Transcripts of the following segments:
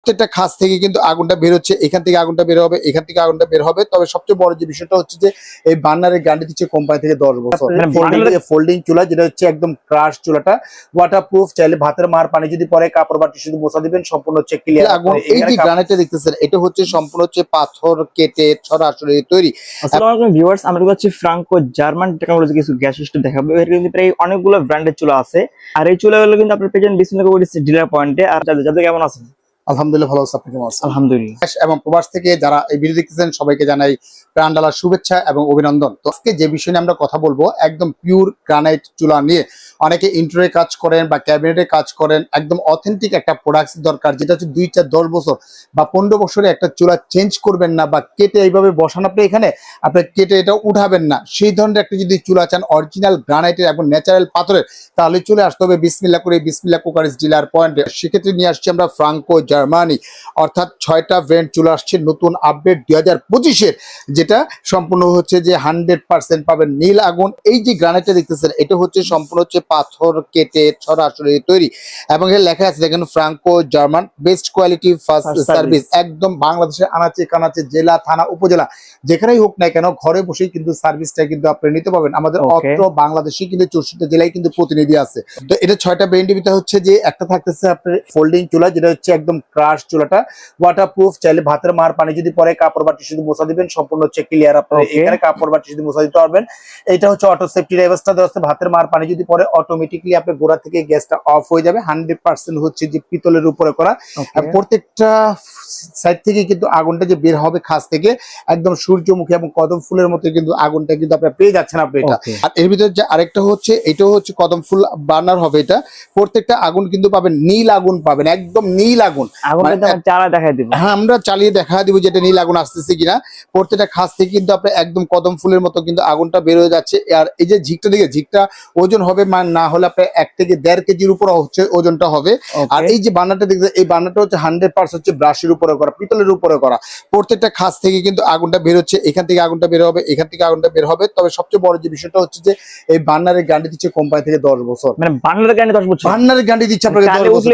প্রত্যেকটা খাঁজ থেকে কিন্তু আগুনটা বের হচ্ছে, এখান থেকে আগুনটা বের হবে, এখান থেকে আগুনটা বের হবে। তবে সবচেয়ে বড় যে বিষয়টা হচ্ছে যে এই বার্নারের গ্যারান্টি দিচ্ছে কোম্পানি থেকে 10 বছর। ফোল্ডিং চুলা যেটা হচ্ছে একদম ক্রাশ চুলাটা, ওয়াটারপ্রুফ। চাইলে ভাতের মার পানি যদি পরে কাপড় বাটি শুধু মোছা দিবেন, সম্পূর্ণ হচ্ছে ক্লিয়ার আগুন। এই যে গ্রানাইটটা দেখতেছেন এটা হচ্ছে সম্পূর্ণ হচ্ছে পাথর কেটে সরাসরি তৈরি। আসসালামু আলাইকুম ভিউয়ার্স, আমরা হচ্ছে ফ্রাঙ্কো জার্মান টেকনোলজি কিছু গ্যাস স্টোভ দেখাবো। এর কিন্তু প্রায় অনেকগুলো ব্র্যান্ডের চুলা আছে, আর এই চুলাগুলো কিন্তু আপনার পেজেন বিসমিল্লাহ করে ডিলার পয়েন্টে। আর যাদের কেমন আছেন? আলহামদুলিল্লাহ ভালো আছে, আপনি কেমন আছেন? আলহামদুলিল্লাহ। এবং প্রবাস থেকে যারা এই ভিডিও দেখতেছেন সবাইকে জানাই প্রাণ ঢালার শুভেচ্ছা এবং অভিনন্দন। তো আজকে যে বিষয় নিয়ে আমরা কথা বলবো একদম পিওর গ্রানাইট চুলা নিয়ে। অনেকে ইন্টেরিয়রে কাজ করেন বা ক্যাবিনেটে কাজ করেন, একদম অথেন্টিক একটা প্রোডাক্ট দরকার যেটা হচ্ছে 2-4-10 বছর বা 15 বছরে একটা চুলা চেঞ্জ করবেন না, বা কেটে এইভাবে বসান আপনি এখানে, আপনি কেটে এটা উঠাবেন না, সেই ধরনের একটা যদি চুলা চান অরিজিনাল গ্রানাইটের এবং ন্যাচারাল পাথরের, তাহলে চলে আসতে হবে বিসমিল্লাহ করে বিসমিল্লাহ কুকারিজ ডিলার পয়েন্টে। সেক্ষেত্রে নিয়ে আসছি আমরা ফ্রাঙ্কো জার্মানি, অর্থাৎ 6টা ব্র্যান্ড চলে আসছে নতুন আপডেট 2025-এর, যেটা সম্পূর্ণ হচ্ছে যে 100% পাবেন নীল আগুন। এই যে গ্রানাইটটা দেখতেছেন এটা হচ্ছে সম্পূর্ণ হচ্ছে পাথর কেটে সরাসরি তৈরি, এবং এর লেখা আছে দেখেন Franco German, best quality first service. একদম বাংলাদেশের আনাচে কানাচে, জেলা থানা উপজেলা যেখানেই হোক না কেন, ঘরে বসেই কিন্তু সার্ভিসটা কিন্তু আপনি নিতে পারবেন। আমাদের অত্র বাংলাদেশে কিন্তু 64টা জেলায় কিন্তু প্রতিনিধি আছে। তো এটা 6টা ব্র্যান্ডের ভিতরে হচ্ছে যে একটা থাকতেছে আপনার ফোল্ডিং চুলা, যেটা হচ্ছে একদম ক্রাশ চুলাটা, ওয়াটারপ্রুফ। চাইলে ভাতের মার পানি যদি পরে কাপড় বাটি শুধু মোছা দিবেন, সম্পূর্ণ হচ্ছে ক্লিয়ার। আপনারা এখানে কাপড় বাটি শুধু মোছা দিতে পারবেন। এটা হচ্ছে অটো সেফটি ব্যবস্থা দেওয়া আছে। ভাতের মার পানি যদি পরে অটোমেটিকলি আপনার গোড়া থেকে গ্যাসটা অফ হয়ে যাবে। 100% হচ্ছে যে পিতলের উপরে করা। প্রত্যেকটা সাইড থেকে কিন্তু আগুনটা যে বের হবে খাস থেকে, একদম সূর্যমুখী এবং কদম ফুলের মতো কিন্তু আগুনটা কিন্তু আপনারা পেয়ে যাচ্ছেন আপনি এটা। আর এর ভিতরে যে আরেকটা হচ্ছে, এটাও হচ্ছে কদম ফুল বার্নার হবে এটা। প্রত্যেকটা আগুন কিন্তু পাবেন নীল আগুন পাবেন, একদম নীল আগুন। হ্যাঁ, আমরা চালিয়ে দেখা দিব যেটা নীল আগুন আসতেছে কিনা। প্রত্যেকটা খাস থেকে কিন্তু আপনার একদম কদম ফুলের মতো কিন্তু আগুনটা বের হয়ে যাচ্ছে। আর এই যে ঝিকটা দিকে, ঝিকটা ওজন হবে না হলে আপনার 1 থেকে 1.5 কেজির উপর হচ্ছে ওজনটা হবে। আর এই যে বার্নারটা দেখতে, এই বার্নারটা হচ্ছে 100% হচ্ছে ব্রাশের উপরে করা, পিতলের উপরে করা। প্রত্যেকটা খাস থেকে কিন্তু আগুনটা বের হচ্ছে, এখান থেকে আগুনটা বের হবে, এখান থেকে আগুনটা বের হবে। তবে সবচেয়ে বড় যে বিষয়টা হচ্ছে যে এই বার্নারের গ্যারান্টি দিচ্ছে কোম্পানি থেকে 10 বছর। মানে বার্নারের গ্যারান্টি 10 বছর, বার্নারের গ্যারান্টি দিচ্ছে আপনাকে 10 বছর।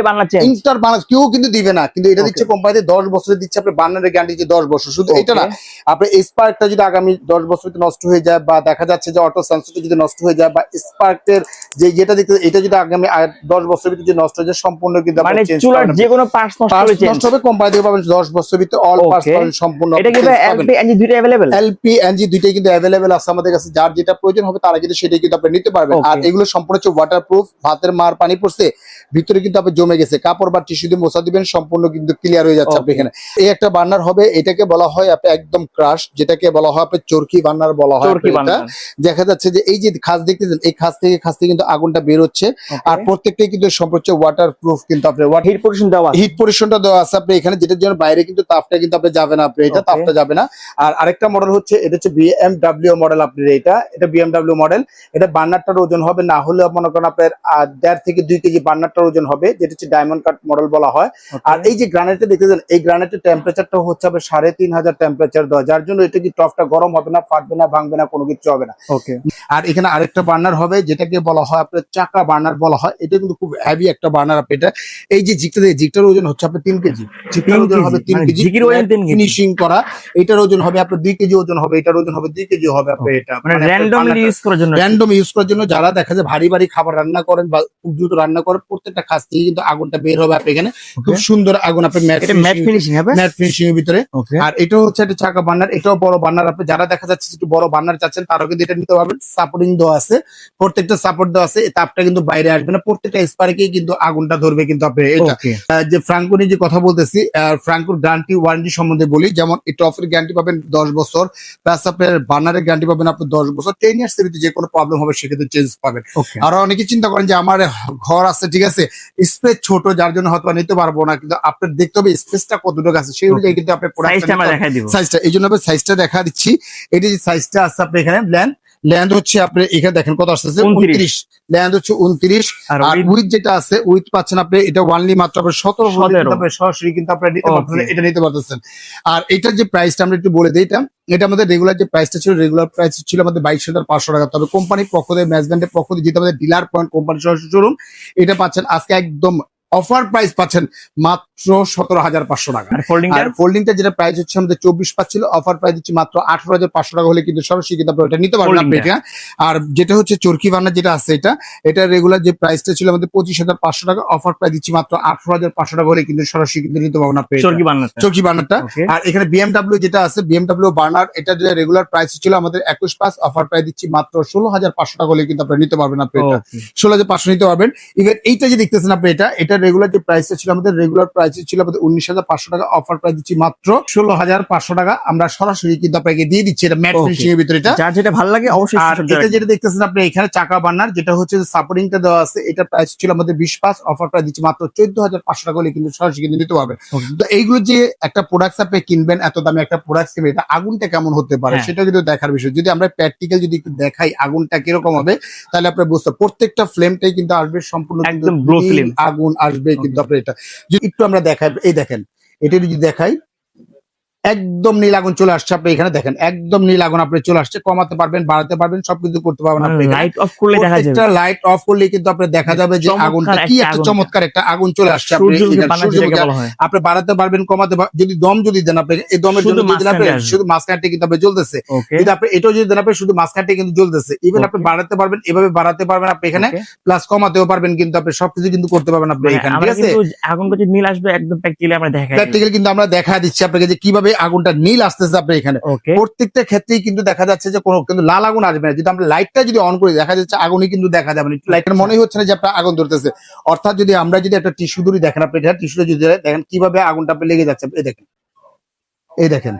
ইন্টার বার্নার কেউ কিন্তু দিবে না, কিন্তু এটা দিচ্ছে কোম্পানিতে 10 বছরের দিচ্ছে। আপনি বার্নারের গ্যারান্টি দিচ্ছে 10 বছর। শুধু এটা না, আপনি স্পার্কটা যদি আগামী 10 বছরে নষ্ট হয়ে যায়, বা দেখা যাচ্ছে যে অটো সেন্সরটা যদি নষ্ট হয়ে যায়, বা স্পার্কের যে যেটা দেখতে এটা যদি আগামী 10 বছরের ভিতরে যদি নষ্ট হয়ে যায়, সম্পূর্ণ কিন্তু মানে চুলার যে কোনো পার্টস নষ্ট হবে কোম্পানি থেকে পাবেন 10 বছরের ভিতরে অল পার্টস পাবেন সম্পূর্ণ। এটা কি এলপি এনজি দুটো अवेलेबल? এলপি এনজি দুইটাই কিন্তু अवेलेबल আছে আমাদের কাছে। যার যেটা প্রয়োজন হবে তারা কিন্তু সেটাই কিন্তু আপনি নিতে পারবেন। আর এগুলো সম্পূর্ণ হচ্ছে ওয়াটারপ্রুফ। ভাতের মার পানি পড়ছে ভিতরে কিন্তু আপনি জমে গেছে, কাপড় বা টিস্যু দিয়ে মোছা দিবেন, সম্পূর্ণ কিন্তু ক্লিয়ার হয়ে যাচ্ছে আপনি এখানে। এই একটা বার্নার হবে, এটাকে বলা হয় আপনি একদম ক্রাশ, যেটাকে বলা হয় আপনি চরকি বার্নার বলা হয়। দেখা যাচ্ছে যে এই যে খাস দেখতেছেন, এই খাস থেকে কিন্তু আগুনটা বের হচ্ছে। আর প্রত্যেকটাই কিন্তু সম্পূর্ণ ওয়াটারপ্রুফ, কিন্তু আপনি হিট পরিশনটা দেওয়া আছে আপনি এখানে, যেটার জন্য বাইরে কিন্তু তাপটা কিন্তু আপনি যাবে না, আপনি এটা তাপটা যাবে না। আর আরেকটা মডেল হচ্ছে, এটা হচ্ছে BMW মডেল। আপনি এটা BMW মডেল। এটা বার্নারটার ওজন হবে না হলে মনে করেন আপনার 1.5 থেকে 2 কেজি বার্নারটার ওজন হবে, যেটা হচ্ছে ডায়মন্ড কাট মডেল বলা হয়। আর এই যে গ্রানাইটটা দেখতেছেন, এই গ্রানাইটের টেম্পারেচারটা হচ্ছে আপনার 3500 টেম্পারেচার দেওয়া, যার জন্য এটা কি টপটা গরম হবে না, ফাটবে না, ভাঙবে না, কোনো কিছু হবে না। আর এখানে আরেকটা বার্নার হবে, যেটাকে বলা হয় আপনার চাকা বার্নার বলা হয়। এটা কিন্তু খুব হেভি একটা বার্নার। আপনি এটা এই যে জিগটার ওজন হচ্ছে আপনার 3 কেজি। জিগটার ওজন হবে 3 কেজি, ফিনিশিং করা। এটার ওজন হবে আপনার 2 কেজি ওজন হবে, এটার ওজন হবে 2 কেজি হবে। আপনি এটা মানে র্যান্ডমলি ইউজ করার জন্য যারা দেখা যায় ভারী ভারী খাবার রান্না করেন বা খুব দ্রুত রান্না করেন, প্রত্যেকটা খাস থেকে কিন্তু আগুনটা বের হবে আপনি এখানে। খুব সুন্দর আগুন, আপনি ম্যাট ফিনিশিং হবে, ম্যাট ফিনিশিং এর ভিতরে। আর এটা হচ্ছে একটা চাকা বার্নার, এটাও বড় বার্নার। আপনি যারা দেখা যাচ্ছে একটু বড় বার্নার চাচ্ছেন তারাও কিন্তু এটা নিতে পারবেন। সাপোর্টিং দেওয়া আছে, প্রত্যেকটা সাপোর্ট দেওয়া আছে, তাপটা কিন্তু বাইরে আসবে না, প্রত্যেকটা স্পার্কেই কিন্তু আগুনটা ধরবে কিন্তু আপনি এটা। যে ফ্রাঙ্কো নিয়ে যে কথা বলতেছি, ফ্রাঙ্কোর গ্যারান্টি ওয়ারেন্টি সম্বন্ধে বলি, যেমন এই টপের গ্যারান্টি পাবেন 10 বছর, প্লাস আপনার বার্নারের গ্যারান্টি পাবেন আপনি 10 বছর। 10 ইয়ার্স এর ভিতরে যে কোনো প্রবলেম হবে সেক্ষেত্রে চেঞ্জ পাবেন। আর অনেকে চিন্তা করেন যে আমার ঘর আছে, ঠিক আছে, স্পেস ছোট, যার জন্য হয়তো নিতে পারবো না, কিন্তু আপনার দেখতে হবে স্পেসটা কতটুকু আছে, সেই অনুযায়ী কিন্তু আপনার সাইজটা, এই জন্য আমি সাইজটা দেখা দিচ্ছি। এটা যে সাইজটা আছে আপনি এখানে ল্যান্ড হচ্ছে আপনি এখানে দেখেন কত আসতেছে, 29 ল্যান্ড হচ্ছে 29। আর উইথ যেটা আছে, উইথ পাচ্ছেন আপনি এটা ওয়ানলি মাত্র আপনার 17 সরাসরি কিন্তু আপনি নিতে পারতেছেন, এটা নিতে পারতেছেন। আর এটার যে প্রাইসটা আমরা একটু বলে দিই, এটা আমাদের রেগুলার যে প্রাইসটা ছিল, রেগুলার প্রাইস ছিল আমাদের 22,500 টাকা। তবে কোম্পানির পক্ষ থেকে, ম্যানেজমেন্টের পক্ষ থেকে, যেটা আমাদের ডিলার পয়েন্ট কোম্পানি সরাসরি শোরুম, এটা পাচ্ছেন আজকে একদম অফার প্রাইস পাচ্ছেন মাত্র 17,500 টাকা। আর ফোল্ডিংটা আর ফোল্ডিংটা যেটা প্রাইস হচ্ছে আমাদের 24 পাচ্ছিল, অফার প্রাইস দিচ্ছি মাত্র 18,500 টাকা হলে কিন্তু সরাসরি কিন্তু আপনি এটা নিতে পারবেন আপনি এটা। আর যেটা হচ্ছে চরকি বার্নার যেটা আছে এটা রেগুলার যে প্রাইসটা ছিল আমাদের 25,500 টাকা, অফার প্রাইস দিচ্ছি মাত্র 18,500 টাকা হলে কিন্তু সরাসরি কিন্তু নিতে পারবেন আপনি চরকি বার্নারটা। চরকি বার্নারটা। আর এখানে বিএমডব্লিউ যেটা আছে, বিএমডব্লিউ বার্নার, এটা যে রেগুলার প্রাইস ছিল আমাদের 21,500, অফার প্রাইস দিচ্ছি মাত্র 16,500 টাকা হলে কিন্তু আপনি নিতে পারবেন আপনি এটা। 16,500 নিতে পারবেন। ইভেন এইটা যে দেখতেছেন আপনি এটা রেগুলার যে প্রাইসটা ছিল আমাদের, রেগুলার প্রাইস ছিল আমাদের 19,500 টাকা, অফার প্রাইস দিচ্ছি মাত্র 16,500 টাকা। আমরা সরাসরি কিন্তু আপনাকে দিয়ে দিচ্ছি, এটা ম্যাট ফিনিশিং এর ভিতরে এটা। যার যেটা ভালো লাগে অবশ্যই। আর এটা যেটা দেখতেছেন আপনি এখানে চাকা বার্নার, যেটা হচ্ছে সাপোর্টিংটা দেওয়া আছে, এটা প্রাইস ছিল আমাদের 20,500, অফার প্রাইস দিচ্ছি মাত্র 14,500 টাকা হলে কিন্তু সরাসরি কিন্তু নিতে পারবেন। তো এইগুলো যে একটা প্রোডাক্ট আপনি কিনবেন, এত দামে একটা প্রোডাক্ট কিনবেন, এটা আগুনটা কেমন হতে পারে সেটা কিন্তু দেখার বিষয়। যদি আমরা প্র্যাকটিক্যাল যদি একটু দেখাই আগুনটা কিরকম হবে, তাহলে আপনি বুঝতে, প্রত্যেকটা ফ্লেমটাই কিন্তু আসবে সম্পূর্ণ একদম ব্লো ফ্লেম আগুন আসবে কিন্তু আপনি এটা যদি একটু আমরা দেখাই, এই দেখেন এটা যদি দেখাই, একদম নীল আগুন চলে আসছে আপনি এখানে দেখেন, একদম নীল আগুন আপনি চলে আসছে। কমাতে পারবেন, বাড়াতে পারবেন, সবকিছু করতে পারবেন আপনি। লাইট অফ করলে দেখা যাবে, লাইট অফ করলে কিন্তু আপনি দেখা যাবে যে আগুনটা কি একটা চমৎকার একটা আগুন চলে আসছে। আপনি আপনি বাড়াতে পারবেন, কমাতে যদি দম যদি দেন আপনি, এই দমের জন্য শুধু মাঝখানটা কিন্তু আপনি জ্বলতেছে, যদি আপনি এটাও যদি দেন আপনি শুধু মাঝখানটা কিন্তু জ্বলতেছে। ইভেন আপনি বাড়াতে পারবেন, এভাবে বাড়াতে পারবেন আপনি এখানে, প্লাস কমাতেও পারবেন, কিন্তু আপনি সবকিছু কিন্তু করতে পারবেন আপনি এখানে, ঠিক আছে। আগুন যদি নীল আসবে একদম প্র্যাকটিক্যালি কিন্তু আমরা দেখা দিচ্ছি আপনাকে যে কিভাবে আগুনটা নীল আসতেছে আপনি এখানে। প্রত্যেকটা ক্ষেত্রেই কিন্তু দেখা যাচ্ছে যে কোনো কিন্তু লাল আগুন আসবে না। যদি আমরা লাইটটা যদি অন করি, দেখা যাচ্ছে আগুনই কিন্তু দেখা যাবে না, লাইটের মনেই হচ্ছে না যে আপনার আগুন ধরতেছে। অর্থাৎ যদি আমরা যদি একটা টিস্যু ধরি, দেখেন আপনি এটা টিস্যুটা যদি দেখেন কিভাবে আগুনটা আপনি লেগে যাচ্ছে, এই দেখেন, এই দেখেন,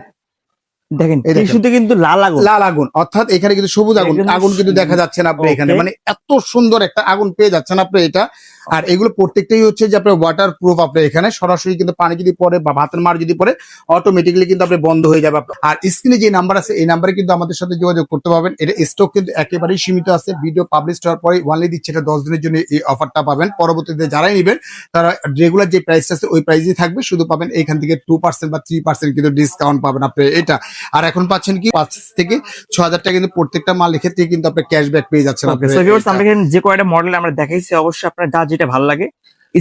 দেখেন টিস্যুতে কিন্তু লাল আগুন, অর্থাৎ এখানে কিন্তু সবুজ আগুন কিন্তু দেখা যাচ্ছে না আপনি এখানে। মানে এত সুন্দর একটা আগুন পেয়ে যাচ্ছেন আপনি এটা। আর এগুলো প্রত্যেকটাই হচ্ছে যে আপনার ওয়াটার প্রুফ। আপনি এখানে সরাসরি কিন্তু পানি যদি পড়ে বা ভাতের মার যদি পড়ে, অটোমেটিক্যালি কিন্তু আপনি বন্ধ হয়ে যাবে। আর স্ক্রিনে যে নাম্বার আছে, এই নাম্বারে কিন্তু আমাদের সাথে যোগাযোগ করতে পারবেন। এটা স্টক কিন্তু একেবারেই সীমিত আছে। ভিডিও পাবলিশ হওয়ার পরে ওয়ানলি দিচ্ছে, এটা 10 দিনের জন্য এই অফারটা পাবেন। পরবর্তীতে যারাই নেবেন তারা রেগুলার যে প্রাইসটা আছে ওই প্রাইসই থাকবে, শুধু পাবেন এইখান থেকে 2% বা 3% কিন্তু ডিসকাউন্ট পাবেন আপনি এটা। আর এখন পাচ্ছেন কি 5 থেকে 6,000 টাকা কিন্তু প্রত্যেকটা মালের ক্ষেত্রে কিন্তু আপনি ক্যাশব্যাক পেয়ে যাচ্ছেন। আমরা যে কয়টা মডেল আমরা দেখাইছি, অবশ্যই আপনার যা যেটা ভালো লাগে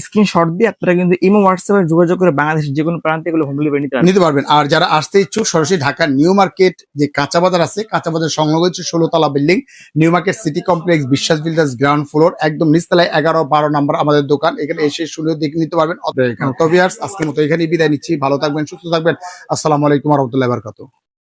স্ক্রিনশট দিয়ে আপনারা কিন্তু ইমো হোয়াটসঅ্যাপে যোগাযোগ করে বাংলাদেশের যে কোনো প্রান্তে এগুলো হোম ডেলিভারি নিতে পারবেন। আর যারা আসতে ইচ্ছুক, সরাসরি ঢাকা নিউ মার্কেট যে কাঁচা বাজার আছে, কাঁচা বাজার সংলগ্ন হচ্ছে 16 তলা building, new market city complex, বিশ্বাস বিল্ডার্স গ্রাউন্ড ফ্লোর, একদম নিচতলায় 11-12 নাম্বার আমাদের দোকান। এখানে এসে শুনে দেখে নিতে পারবেন। তো ভিউয়ার্স, আজকের মতো এখানেই বিদায় নিচ্ছি। ভালো থাকবেন, সুস্থ থাকবেন। আসসালামু আলাইকুম ওয়া রাহমাতুল্লাহি ওয়া বারাকাতুহু।